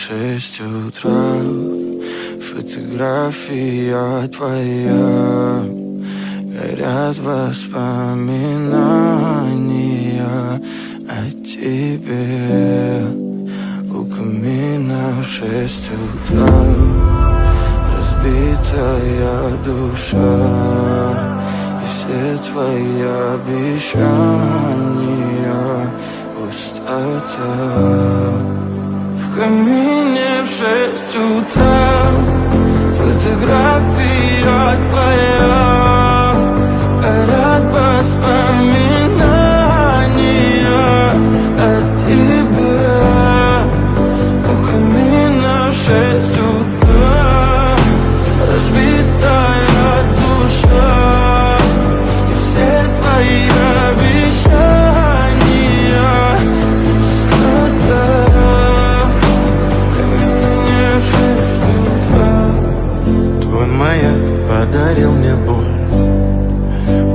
6 утра, фотография твоя, горят воспоминания о тебе. У камина в 6 утра, разбитая душа, и все твои обещания пустота. В камине в 6 утра, фотография твоя, горят воспоминания о тебе. У камина в 6 утра, разбитая душа, и все твои обещания пустота. В камине в 6 утра. Твой маяк подарил мне боль,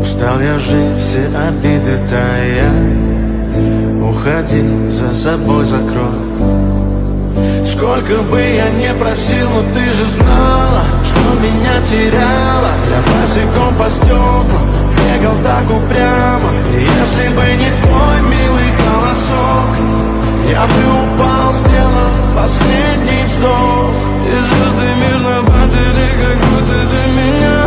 устал я жить, все обиды тая. Уходи, за собой закрой. Сколько бы я не просил, но ты же знала, что меня теряла. Я босиком по стеклам бегал так упрямо. И если бы не твой милый голосок, я бы упал, сделав последний вздох. И звезды мирно падали, как будто до меня.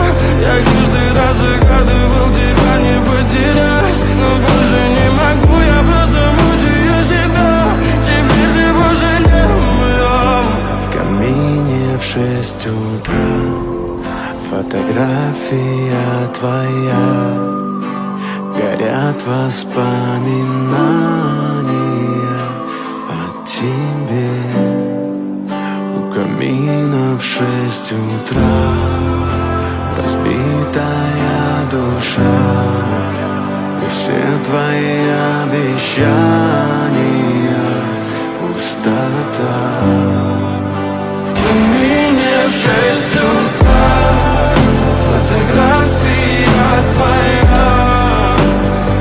Я каждый раз загадывал тебя не потерять, но больше не могу, я просто мучаю себя. Теперь ты больше не моя. В камине в 6 утра, фотография твоя, горят воспоминания о тебе. У камина в 6 утра, разбитая душа, и все твои обещания пустота. В камине в 6 утра, фотография твоя,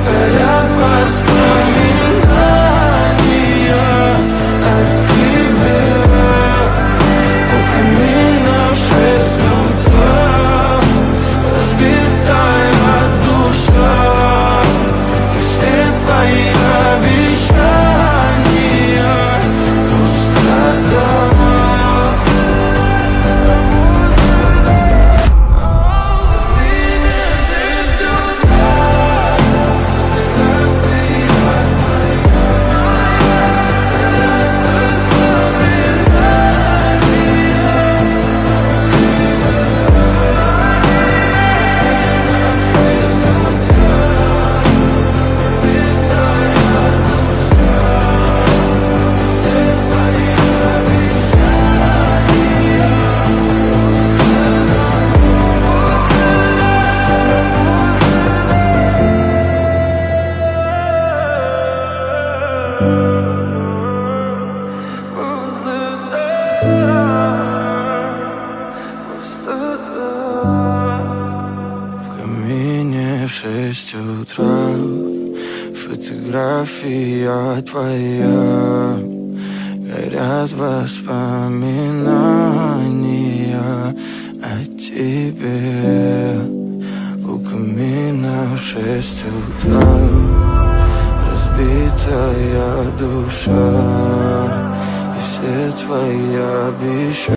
горят воспоминания о тебе. У камина в 6 утра, разбитая душа, и все твои обещания пустота. В камине в 6 утра, фотография твоя, горят воспоминания о тебе. У камина в 6 утра, разбитая душа, и все твои обещания